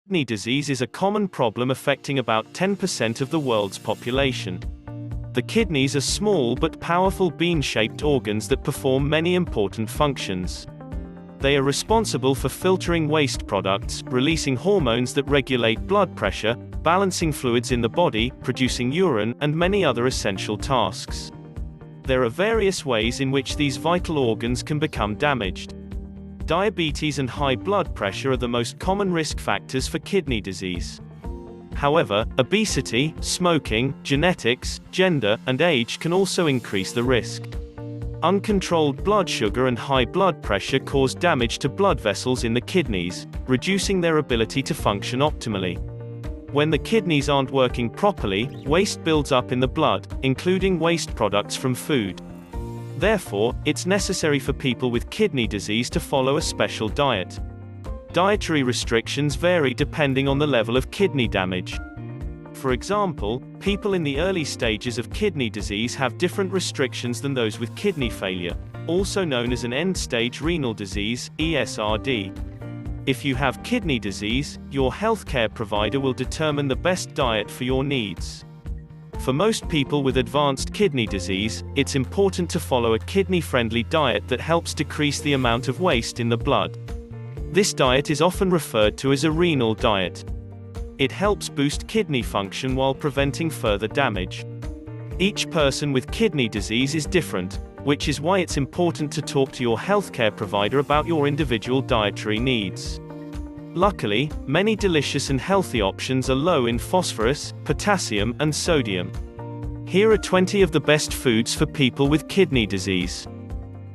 Kidney disease is a common problem affecting about 10% of the world's population. The kidneys are small but powerful bean-shaped organs that perform many important functions. They are responsible for filtering waste products, releasing hormones that regulate blood pressure, balancing fluids in the body, producing urine, and many other essential tasks. There are various ways in which these vital organs can become damaged. Diabetes and high blood pressure are the most common risk factors for kidney disease. However, obesity, smoking, genetics, gender, and age can also increase the risk. Uncontrolled blood sugar and high blood pressure cause damage to blood vessels in the kidneys, reducing their ability to function optimally. When the kidneys aren't working properly, waste builds up in the blood, including waste products from food. Therefore, it's necessary for people with kidney disease to follow a special diet. Dietary restrictions vary depending on the level of kidney damage. For example, people in the early stages of kidney disease have different restrictions than those with kidney failure, also known as an end-stage renal disease, ESRD. If you have kidney disease, your healthcare provider will determine the best diet for your needs. For most people with advanced kidney disease, it's important to follow a kidney-friendly diet that helps decrease the amount of waste in the blood. This diet is often referred to as a renal diet. It helps boost kidney function while preventing further damage. Each person with kidney disease is different, which is why it's important to talk to your healthcare provider about your individual dietary needs. Luckily, many delicious and healthy options are low in phosphorus, potassium, and sodium. Here are 20 of the best foods for people with kidney disease.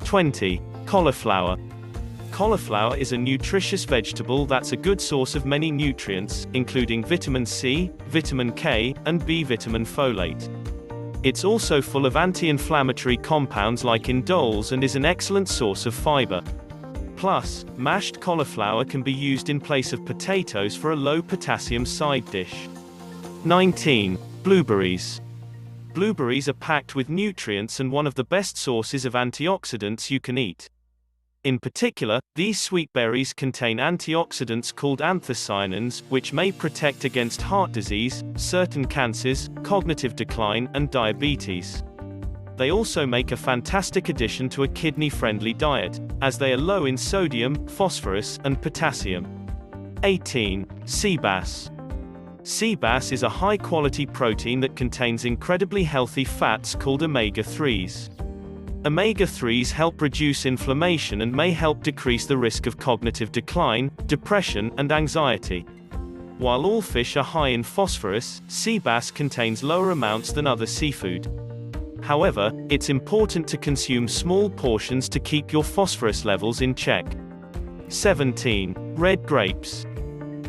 20. Cauliflower. Cauliflower is a nutritious vegetable that's a good source of many nutrients, including vitamin C, vitamin K, and B vitamin folate. It's also full of anti-inflammatory compounds like indoles and is an excellent source of fiber. Plus, mashed cauliflower can be used in place of potatoes for a low-potassium side dish. 19. Blueberries. Blueberries are packed with nutrients and one of the best sources of antioxidants you can eat. In particular, these sweet berries contain antioxidants called anthocyanins, which may protect against heart disease, certain cancers, cognitive decline, and diabetes. They also make a fantastic addition to a kidney-friendly diet, as they are low in sodium, phosphorus, and potassium. 18. Sea bass. Sea bass is a high-quality protein that contains incredibly healthy fats called omega-3s. Omega-3s help reduce inflammation and may help decrease the risk of cognitive decline, depression, and anxiety. While all fish are high in phosphorus, sea bass contains lower amounts than other seafood. However, it's important to consume small portions to keep your phosphorus levels in check. 17. Red grapes.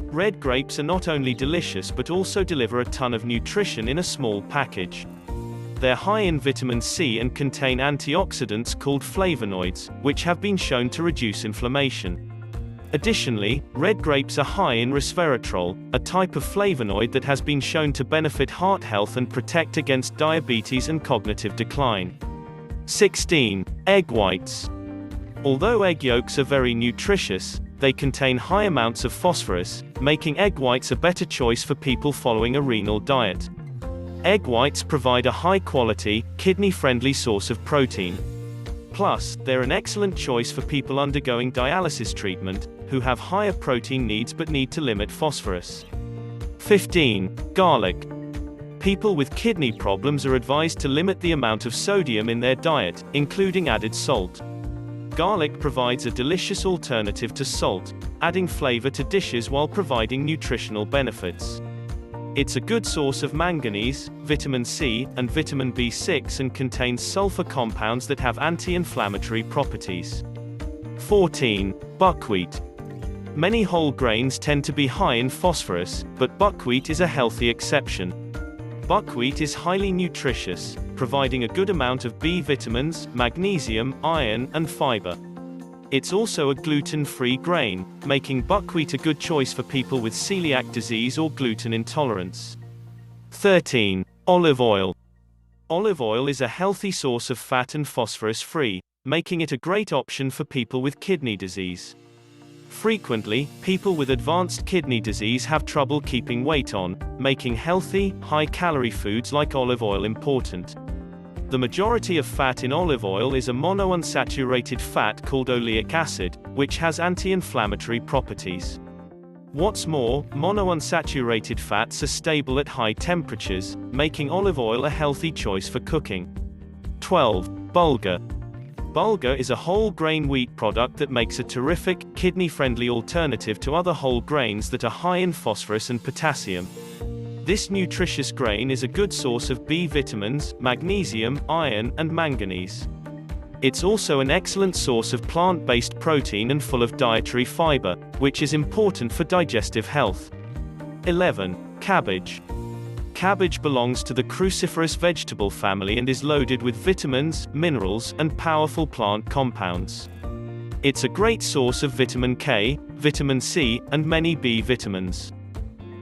Red grapes are not only delicious but also deliver a ton of nutrition in a small package. They're high in vitamin C and contain antioxidants called flavonoids, which have been shown to reduce inflammation. Additionally, red grapes are high in resveratrol, a type of flavonoid that has been shown to benefit heart health and protect against diabetes and cognitive decline. 16. Egg whites. Although egg yolks are very nutritious, they contain high amounts of phosphorus, making egg whites a better choice for people following a renal diet. Egg whites provide a high-quality, kidney-friendly source of protein. Plus, they're an excellent choice for people undergoing dialysis treatment, who have higher protein needs but need to limit phosphorus. 15. Garlic. People with kidney problems are advised to limit the amount of sodium in their diet, including added salt. Garlic provides a delicious alternative to salt, adding flavor to dishes while providing nutritional benefits. It's a good source of manganese, vitamin C, and vitamin B6 and contains sulfur compounds that have anti-inflammatory properties. 14. Buckwheat. Many whole grains tend to be high in phosphorus, but buckwheat is a healthy exception. Buckwheat is highly nutritious, providing a good amount of B vitamins, magnesium, iron, and fiber. It's also a gluten-free grain, making buckwheat a good choice for people with celiac disease or gluten intolerance. 13. Olive oil. Olive oil is a healthy source of fat and phosphorus-free, making it a great option for people with kidney disease. Frequently, people with advanced kidney disease have trouble keeping weight on, making healthy, high-calorie foods like olive oil important. The majority of fat in olive oil is a monounsaturated fat called oleic acid, which has anti-inflammatory properties. What's more, monounsaturated fats are stable at high temperatures, making olive oil a healthy choice for cooking. 12. Bulgur. Bulgur is a whole grain wheat product that makes a terrific, kidney-friendly alternative to other whole grains that are high in phosphorus and potassium. This nutritious grain is a good source of B vitamins, magnesium, iron, and manganese. It's also an excellent source of plant-based protein and full of dietary fiber, which is important for digestive health. 11. Cabbage. Cabbage belongs to the cruciferous vegetable family and is loaded with vitamins, minerals, and powerful plant compounds. It's a great source of vitamin K, vitamin C, and many B vitamins.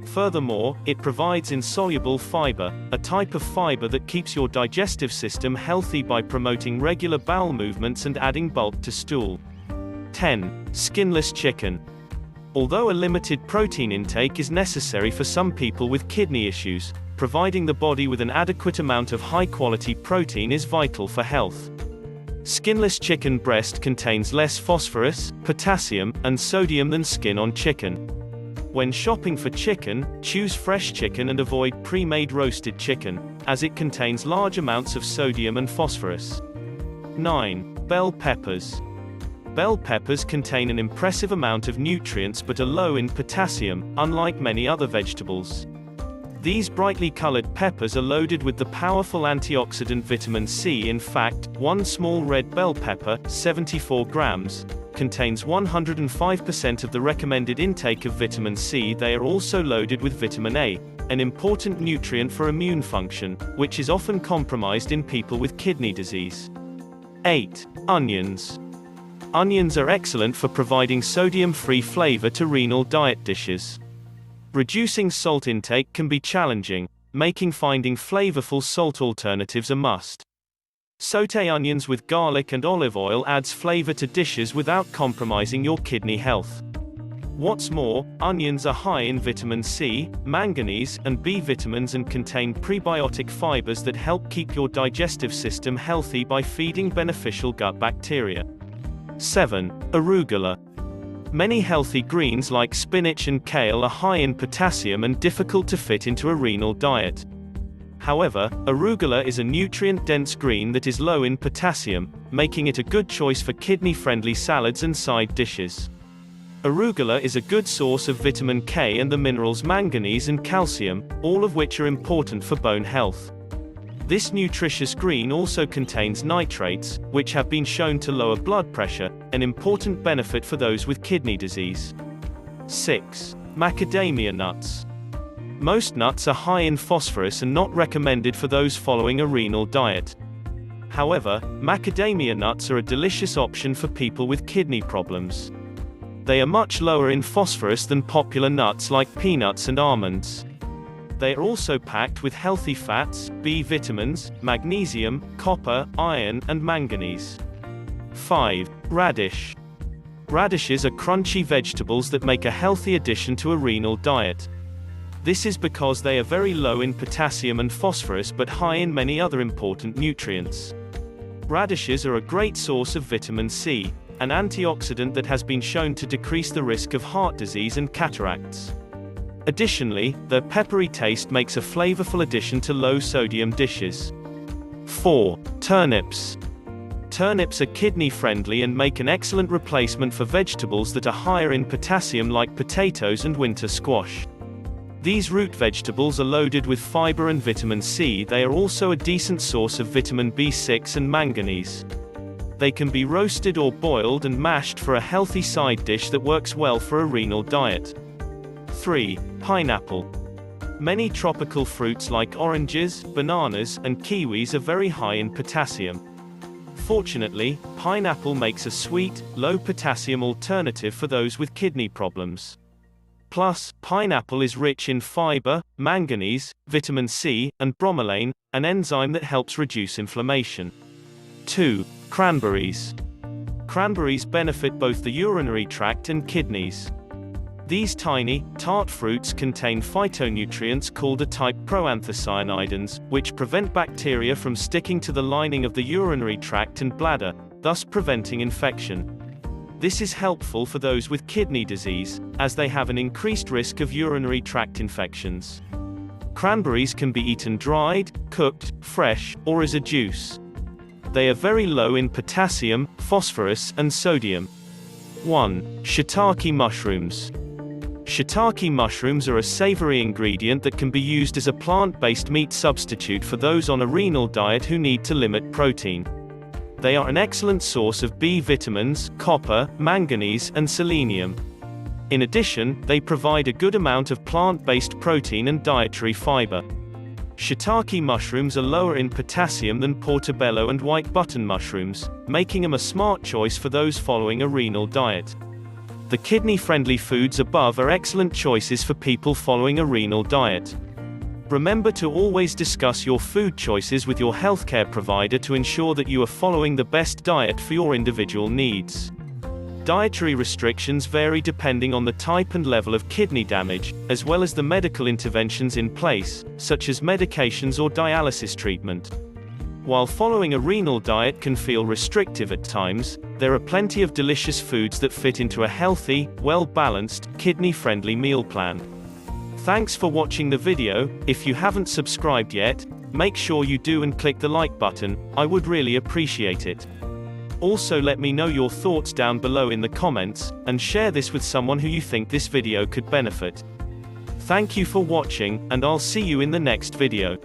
Furthermore, it provides insoluble fiber, a type of fiber that keeps your digestive system healthy by promoting regular bowel movements and adding bulk to stool. 10. Skinless chicken. Although a limited protein intake is necessary for some people with kidney issues, providing the body with an adequate amount of high-quality protein is vital for health. Skinless chicken breast contains less phosphorus, potassium, and sodium than skin-on chicken. When shopping for chicken, choose fresh chicken and avoid pre-made roasted chicken, as it contains large amounts of sodium and phosphorus. 9. Bell peppers. Bell peppers contain an impressive amount of nutrients but are low in potassium, unlike many other vegetables. These brightly colored peppers are loaded with the powerful antioxidant vitamin C. In fact, one small red bell pepper, 74 grams, contains 105% of the recommended intake of vitamin C. They are also loaded with vitamin A, an important nutrient for immune function, which is often compromised in people with kidney disease. 8. Onions. Onions are excellent for providing sodium-free flavor to renal diet dishes. Reducing salt intake can be challenging, making finding flavorful salt alternatives a must. Sauté onions with garlic and olive oil adds flavor to dishes without compromising your kidney health. What's more, onions are high in vitamin C, manganese, and B vitamins and contain prebiotic fibers that help keep your digestive system healthy by feeding beneficial gut bacteria. 7. Arugula. Many healthy greens like spinach and kale are high in potassium and difficult to fit into a renal diet. However, arugula is a nutrient-dense green that is low in potassium, making it a good choice for kidney-friendly salads and side dishes. Arugula is a good source of vitamin K and the minerals manganese and calcium, all of which are important for bone health. This nutritious green also contains nitrates, which have been shown to lower blood pressure, an important benefit for those with kidney disease. 6. Macadamia nuts. Most nuts are high in phosphorus and not recommended for those following a renal diet. However, macadamia nuts are a delicious option for people with kidney problems. They are much lower in phosphorus than popular nuts like peanuts and almonds. They are also packed with healthy fats, B vitamins, magnesium, copper, iron, and manganese. 5. Radish. Radishes are crunchy vegetables that make a healthy addition to a renal diet. This is because they are very low in potassium and phosphorus but high in many other important nutrients. Radishes are a great source of vitamin C, an antioxidant that has been shown to decrease the risk of heart disease and cataracts. Additionally, their peppery taste makes a flavorful addition to low-sodium dishes. 4. Turnips. Turnips are kidney-friendly and make an excellent replacement for vegetables that are higher in potassium like potatoes and winter squash. These root vegetables are loaded with fiber and vitamin C. They are also a decent source of vitamin B6 and manganese. They can be roasted or boiled and mashed for a healthy side dish that works well for a renal diet. 3. Pineapple. Many tropical fruits like oranges, bananas, and kiwis are very high in potassium. Fortunately, pineapple makes a sweet, low-potassium alternative for those with kidney problems. Plus, pineapple is rich in fiber, manganese, vitamin C, and bromelain, an enzyme that helps reduce inflammation. 2. Cranberries. Cranberries benefit both the urinary tract and kidneys. These tiny, tart fruits contain phytonutrients called A-type proanthocyanidins, which prevent bacteria from sticking to the lining of the urinary tract and bladder, thus preventing infection. This is helpful for those with kidney disease, as they have an increased risk of urinary tract infections. Cranberries can be eaten dried, cooked, fresh, or as a juice. They are very low in potassium, phosphorus, and sodium. 1. Shiitake mushrooms. Shiitake mushrooms are a savory ingredient that can be used as a plant-based meat substitute for those on a renal diet who need to limit protein. They are an excellent source of B vitamins, copper, manganese, and selenium. In addition, they provide a good amount of plant-based protein and dietary fiber. Shiitake mushrooms are lower in potassium than portobello and white button mushrooms, making them a smart choice for those following a renal diet. The kidney-friendly foods above are excellent choices for people following a renal diet. Remember to always discuss your food choices with your healthcare provider to ensure that you are following the best diet for your individual needs. Dietary restrictions vary depending on the type and level of kidney damage, as well as the medical interventions in place, such as medications or dialysis treatment. While following a renal diet can feel restrictive at times, there are plenty of delicious foods that fit into a healthy, well-balanced, kidney-friendly meal plan. Thanks for watching the video. If you haven't subscribed yet, make sure you do and click the like button, I would really appreciate it. Also let me know your thoughts down below in the comments, and share this with someone who you think this video could benefit. Thank you for watching, and I'll see you in the next video.